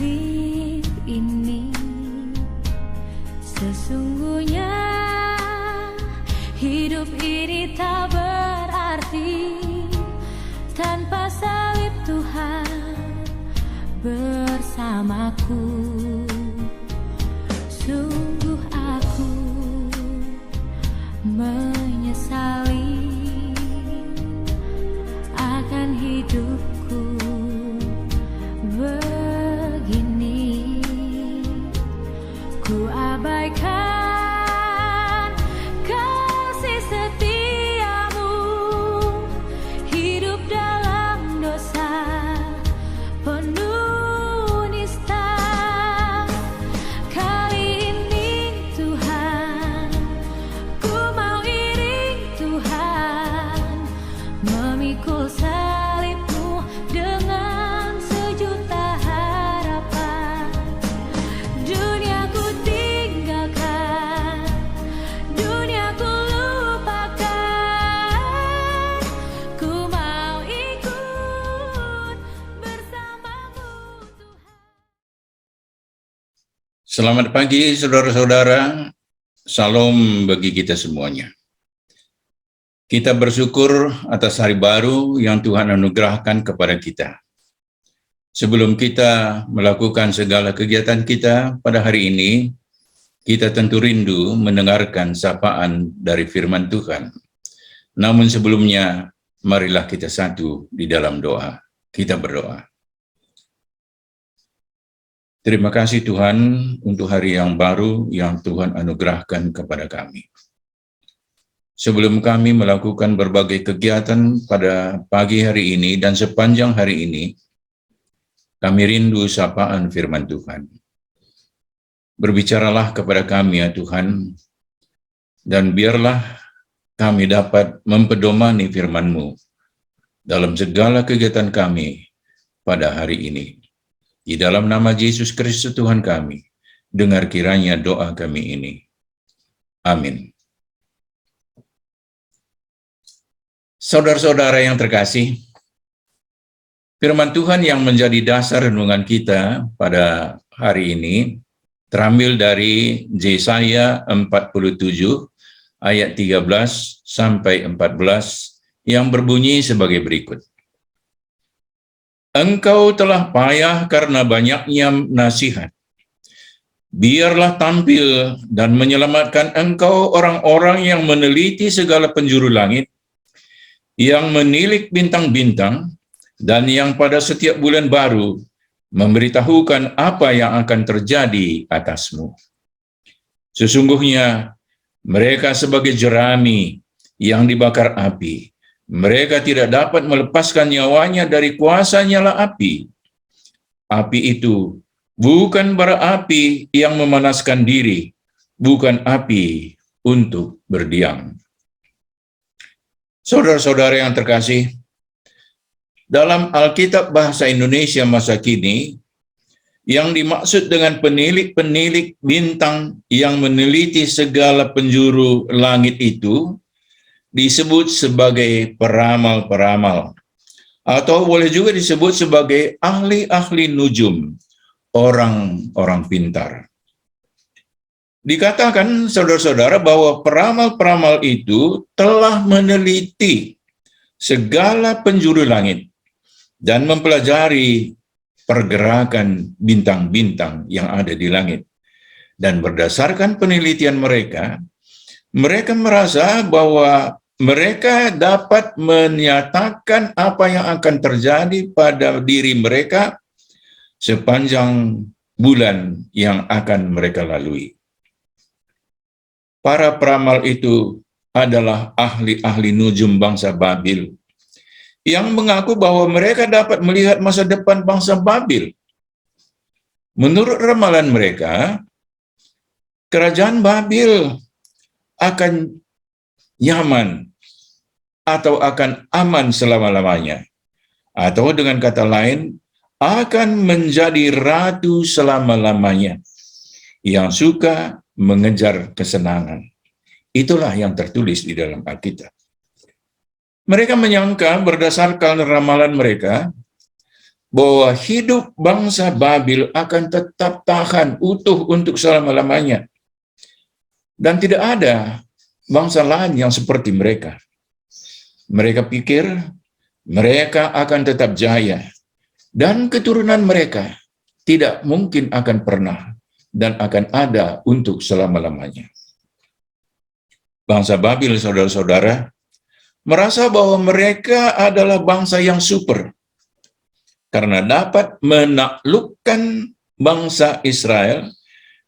nasib ini. Sesungguhnya hidup ini tak berarti tanpa salib Tuhan bersamaku. Sungguh aku menyesali akan hidupku begini. Ku abaikan kasih setiamu, hidup dalam dosa penuh nista. Kali ini Tuhan, ku mau iring Tuhan, memikul salibmu dengan sejuta harapan. Dunia ku tinggalkan, dunia ku lupakan, ku mau ikut bersamamu Tuhan. Selamat pagi saudara-saudara, salam bagi kita semuanya. Kita bersyukur atas hari baru yang Tuhan anugerahkan kepada kita. Sebelum kita melakukan segala kegiatan kita pada hari ini, kita tentu rindu mendengarkan sapaan dari firman Tuhan. Namun sebelumnya, marilah kita satu di dalam doa. Kita berdoa. Terima kasih Tuhan untuk hari yang baru yang Tuhan anugerahkan kepada kami. Sebelum kami melakukan berbagai kegiatan pada pagi hari ini dan sepanjang hari ini, kami rindu sapaan firman Tuhan. Berbicaralah kepada kami ya Tuhan, dan biarlah kami dapat mempedomani firman-Mu dalam segala kegiatan kami pada hari ini. Di dalam nama Yesus Kristus Tuhan kami, dengar kiranya doa kami ini. Amin. Saudara-saudara yang terkasih, firman Tuhan yang menjadi dasar renungan kita pada hari ini terambil dari Yesaya 47 ayat 13 sampai 14 yang berbunyi sebagai berikut. Engkau telah payah karena banyaknya nasihat. Biarlah tampil dan menyelamatkan engkau orang-orang yang meneliti segala penjuru langit, yang menilik bintang-bintang, dan yang pada setiap bulan baru memberitahukan apa yang akan terjadi atasmu. Sesungguhnya mereka sebagai jerami yang dibakar api. Mereka tidak dapat melepaskan nyawanya dari kuasa nyala api. Api itu bukan bara api yang memanaskan diri, bukan api untuk berdiam. Saudara-saudara yang terkasih, dalam Alkitab Bahasa Indonesia masa kini, yang dimaksud dengan penilik-penilik bintang yang meneliti segala penjuru langit itu disebut sebagai peramal-peramal, atau boleh juga disebut sebagai ahli-ahli nujum, orang-orang pintar. Dikatakan, saudara-saudara, bahwa peramal-peramal itu telah meneliti segala penjuru langit dan mempelajari pergerakan bintang-bintang yang ada di langit. Dan berdasarkan penelitian mereka, mereka merasa bahwa mereka dapat menyatakan apa yang akan terjadi pada diri mereka sepanjang bulan yang akan mereka lalui. Para peramal itu adalah ahli-ahli nujum bangsa Babil yang mengaku bahwa mereka dapat melihat masa depan bangsa Babil. Menurut ramalan mereka, kerajaan Babil akan nyaman atau akan aman selama-lamanya. Atau dengan kata lain, akan menjadi ratu selama-lamanya yang suka mengejar kesenangan. Itulah yang tertulis di dalam Alkitab. Mereka menyangka berdasarkan ramalan mereka bahwa hidup bangsa Babil akan tetap tahan utuh untuk selama-lamanya. Dan tidak ada bangsa lain yang seperti mereka. Mereka pikir mereka akan tetap jaya, dan keturunan mereka tidak mungkin akan pernah dan akan ada untuk selama-lamanya. Bangsa Babil, saudara-saudara, merasa bahwa mereka adalah bangsa yang super, karena dapat menaklukkan bangsa Israel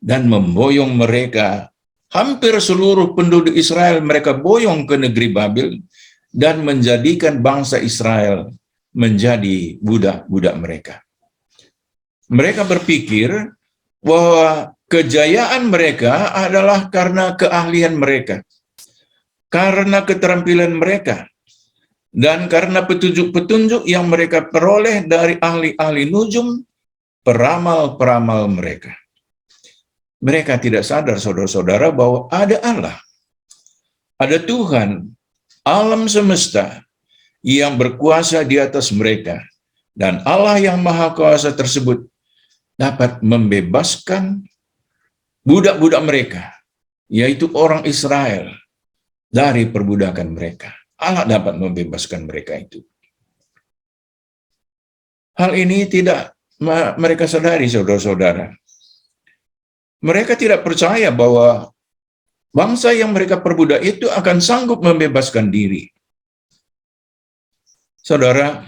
dan memboyong mereka. Hampir seluruh penduduk Israel mereka boyong ke negeri Babil dan menjadikan bangsa Israel menjadi budak-budak mereka. Mereka berpikir bahwa kejayaan mereka adalah karena keahlian mereka, karena keterampilan mereka, dan karena petunjuk-petunjuk yang mereka peroleh dari ahli-ahli nujum, peramal-peramal mereka. Mereka tidak sadar, saudara-saudara, bahwa ada Allah, ada Tuhan, alam semesta, yang berkuasa di atas mereka. Dan Allah yang Maha Kuasa tersebut dapat membebaskan budak-budak mereka, yaitu orang Israel, dari perbudakan mereka. Allah dapat membebaskan mereka itu. Hal ini tidak mereka sadari, saudara-saudara. Mereka tidak percaya bahwa bangsa yang mereka perbudak itu akan sanggup membebaskan diri. Saudara,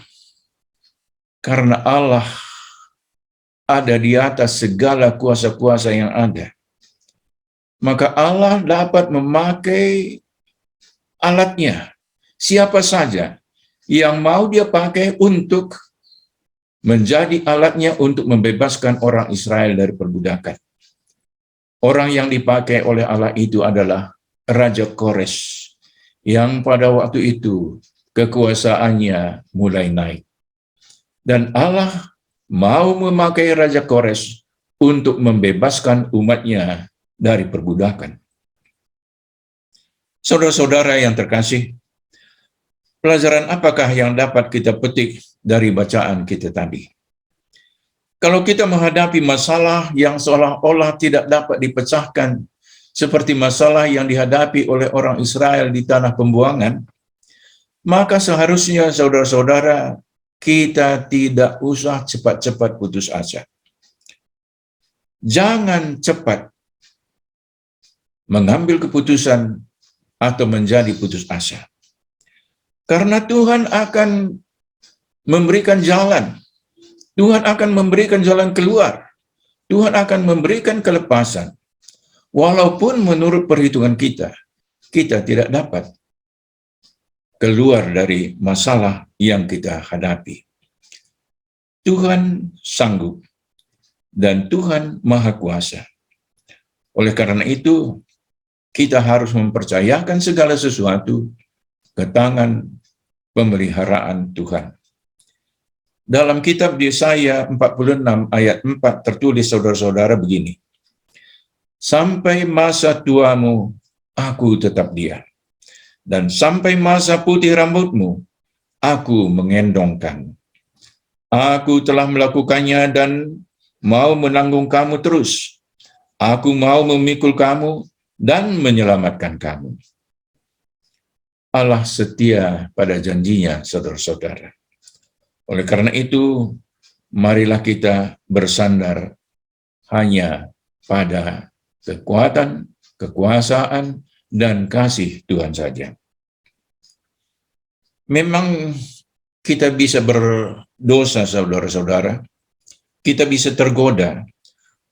karena Allah ada di atas segala kuasa-kuasa yang ada, maka Allah dapat memakai alatnya, siapa saja yang mau dia pakai untuk menjadi alatnya untuk membebaskan orang Israel dari perbudakan. Orang yang dipakai oleh Allah itu adalah Raja Kores, yang pada waktu itu kekuasaannya mulai naik. Dan Allah mau memakai Raja Kores untuk membebaskan umatnya dari perbudakan. Saudara-saudara yang terkasih, pelajaran apakah yang dapat kita petik dari bacaan kita tadi? Kalau kita menghadapi masalah yang seolah-olah tidak dapat dipecahkan, seperti masalah yang dihadapi oleh orang Israel di tanah pembuangan, maka seharusnya saudara-saudara kita tidak usah cepat-cepat putus asa. Jangan cepat mengambil keputusan atau menjadi putus asa. Karena Tuhan akan memberikan jalan. Tuhan akan memberikan jalan keluar. Tuhan akan memberikan kelepasan. Walaupun menurut perhitungan kita, kita tidak dapat keluar dari masalah yang kita hadapi. Tuhan sanggup dan Tuhan Maha Kuasa. Oleh karena itu, kita harus mempercayakan segala sesuatu ke tangan pemeliharaan Tuhan. Dalam kitab Yesaya 46 ayat 4 tertulis, saudara-saudara, begini. Sampai masa tuamu, aku tetap diam. Dan sampai masa putih rambutmu, aku mengendongkan. Aku telah melakukannya dan mau menanggung kamu terus. Aku mau memikul kamu dan menyelamatkan kamu. Allah setia pada janjinya, saudara-saudara. Oleh karena itu, marilah kita bersandar hanya pada kekuatan, kekuasaan, dan kasih Tuhan saja. Memang kita bisa berdosa, saudara-saudara. Kita bisa tergoda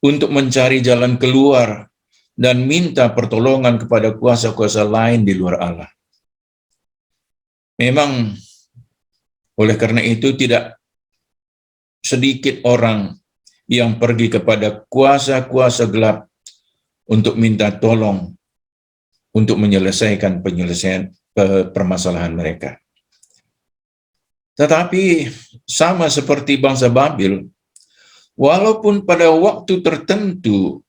untuk mencari jalan keluar dan minta pertolongan kepada kuasa-kuasa lain di luar Allah. Memang oleh karena itu tidak sedikit orang yang pergi kepada kuasa-kuasa gelap untuk minta tolong untuk menyelesaikan permasalahan mereka. Tetapi sama seperti bangsa Babil, walaupun pada waktu tertentu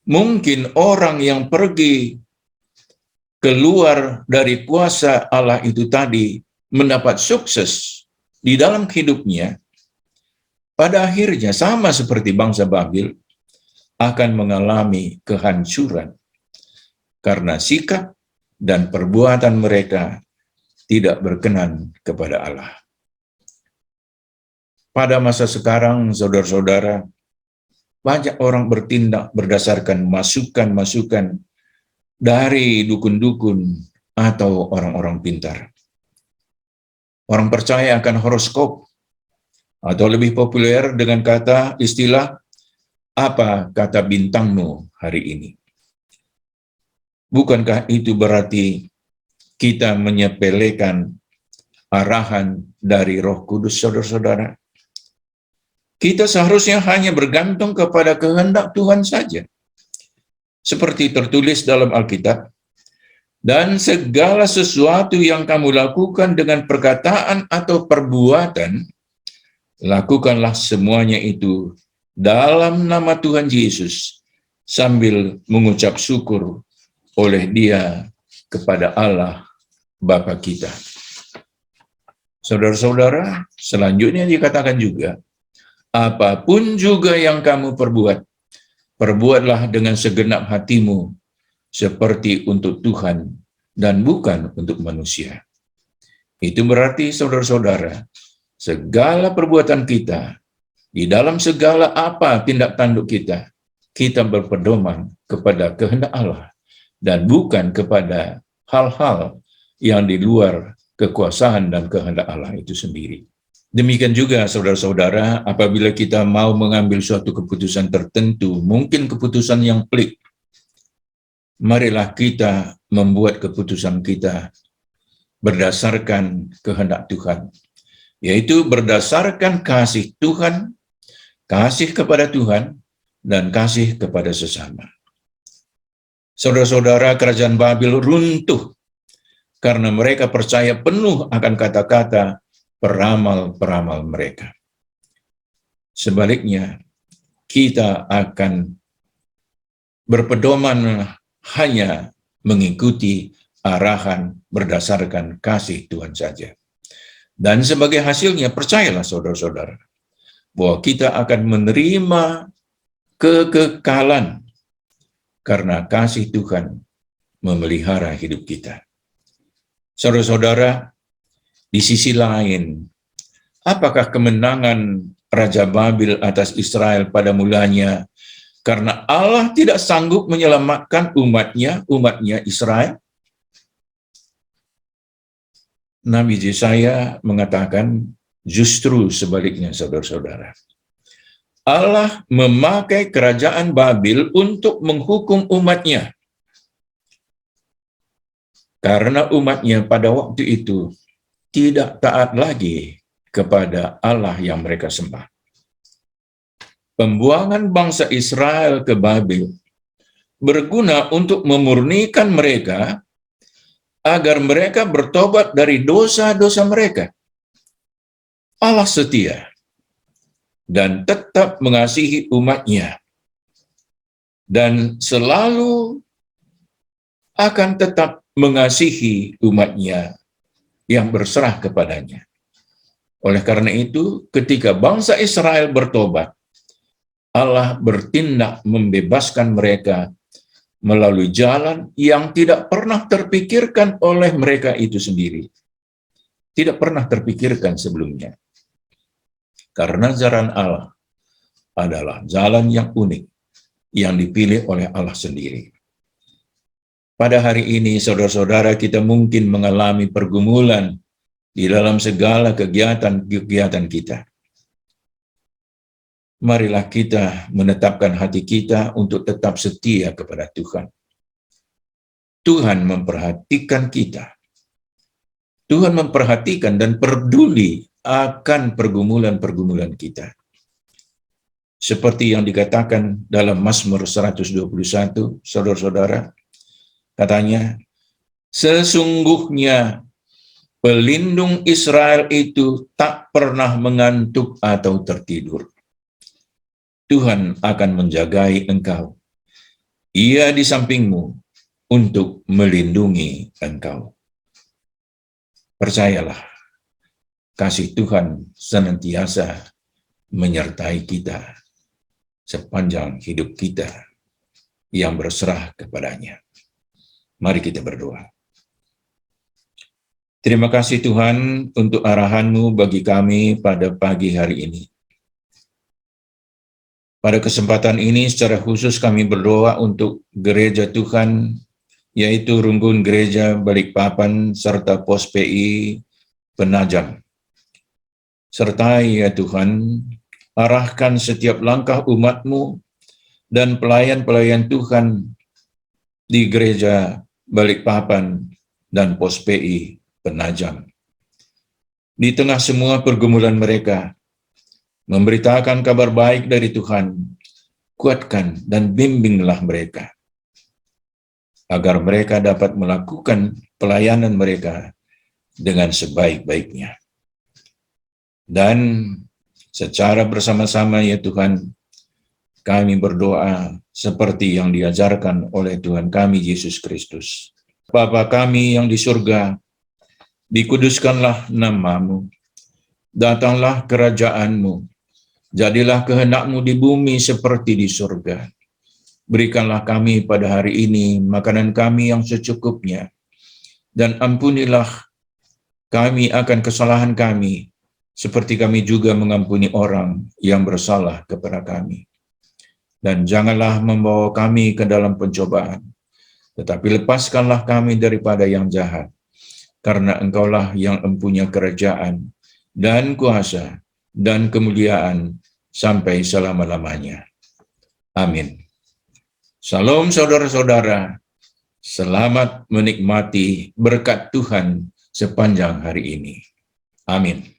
mungkin orang yang pergi keluar dari kuasa Allah itu tadi mendapat sukses di dalam hidupnya, pada akhirnya sama seperti bangsa Babil akan mengalami kehancuran karena sikap dan perbuatan mereka tidak berkenan kepada Allah. Pada masa sekarang, saudara-saudara, banyak orang bertindak berdasarkan masukan-masukan dari dukun-dukun atau orang-orang pintar. Orang percaya akan horoskop, atau lebih populer dengan kata istilah, apa kata bintangmu hari ini? Bukankah itu berarti kita menyepelekan arahan dari Roh Kudus, saudara-saudara? Kita seharusnya hanya bergantung kepada kehendak Tuhan saja. Seperti tertulis dalam Alkitab, dan segala sesuatu yang kamu lakukan dengan perkataan atau perbuatan, lakukanlah semuanya itu dalam nama Tuhan Yesus, sambil mengucap syukur oleh Dia kepada Allah Bapa kita. Saudara-saudara, selanjutnya dikatakan juga, apapun juga yang kamu perbuat, perbuatlah dengan segenap hatimu, seperti untuk Tuhan dan bukan untuk manusia. Itu berarti, saudara-saudara, segala perbuatan kita, di dalam segala apa tindak tanduk kita, kita berpedoman kepada kehendak Allah dan bukan kepada hal-hal yang di luar kekuasaan dan kehendak Allah itu sendiri. Demikian juga, saudara-saudara, apabila kita mau mengambil suatu keputusan tertentu, mungkin keputusan yang pelik, marilah kita membuat keputusan kita berdasarkan kehendak Tuhan, yaitu berdasarkan kasih Tuhan, kasih kepada Tuhan, dan kasih kepada sesama. Saudara-saudara, kerajaan Babil runtuh karena mereka percaya penuh akan kata-kata peramal-peramal mereka. Sebaliknya, kita akan berpedoman hanya mengikuti arahan berdasarkan kasih Tuhan saja. Dan sebagai hasilnya, percayalah saudara-saudara, bahwa kita akan menerima kekekalan karena kasih Tuhan memelihara hidup kita. Saudara-saudara, di sisi lain, apakah kemenangan Raja Babil atas Israel pada mulanya karena Allah tidak sanggup menyelamatkan umatnya Israel? Nabi Yesaya mengatakan justru sebaliknya, saudara-saudara. Allah memakai kerajaan Babil untuk menghukum umatnya. Karena umatnya pada waktu itu tidak taat lagi kepada Allah yang mereka sembah. Pembuangan bangsa Israel ke Babil berguna untuk memurnikan mereka agar mereka bertobat dari dosa-dosa mereka. Allah setia dan tetap mengasihi umatnya dan selalu akan tetap mengasihi umatnya yang berserah kepadanya. Oleh karena itu, ketika bangsa Israel bertobat, Allah bertindak membebaskan mereka melalui jalan yang tidak pernah terpikirkan oleh mereka itu sendiri. Tidak pernah terpikirkan sebelumnya. Karena jalan Allah adalah jalan yang unik, yang dipilih oleh Allah sendiri. Pada hari ini, saudara-saudara, kita mungkin mengalami pergumulan di dalam segala kegiatan-kegiatan kita. Marilah kita menetapkan hati kita untuk tetap setia kepada Tuhan. Tuhan memperhatikan kita. Tuhan memperhatikan dan peduli akan pergumulan-pergumulan kita. Seperti yang dikatakan dalam Mazmur 121, saudara-saudara, katanya, sesungguhnya pelindung Israel itu tak pernah mengantuk atau tertidur. Tuhan akan menjagai engkau. Ia di sampingmu untuk melindungi engkau. Percayalah, kasih Tuhan senantiasa menyertai kita sepanjang hidup kita yang berserah kepadanya. Mari kita berdoa. Terima kasih Tuhan untuk arahan-Mu bagi kami pada pagi hari ini. Pada kesempatan ini secara khusus kami berdoa untuk gereja Tuhan, yaitu Runggun Gereja Balikpapan serta Pos PI Penajam. Sertai ya Tuhan, arahkan setiap langkah umat-Mu dan pelayan-pelayan Tuhan di gereja Balikpapan dan Pos PI Penajam. Di tengah semua pergumulan mereka, memberitakan kabar baik dari Tuhan, kuatkan dan bimbinglah mereka, agar mereka dapat melakukan pelayanan mereka dengan sebaik-baiknya. Dan secara bersama-sama ya Tuhan, kami berdoa seperti yang diajarkan oleh Tuhan kami Yesus Kristus. Bapa kami yang di surga, dikuduskanlah nama-Mu, datanglah kerajaan-Mu, jadilah kehendak-Mu di bumi seperti di surga. Berikanlah kami pada hari ini makanan kami yang secukupnya, dan ampunilah kami akan kesalahan kami, seperti kami juga mengampuni orang yang bersalah kepada kami. Dan janganlah membawa kami ke dalam pencobaan, tetapi lepaskanlah kami daripada yang jahat, karena Engkaulah yang mempunyai kerajaan dan kuasa dan kemuliaan sampai selama-lamanya. Amin. Salam saudara-saudara, selamat menikmati berkat Tuhan sepanjang hari ini. Amin.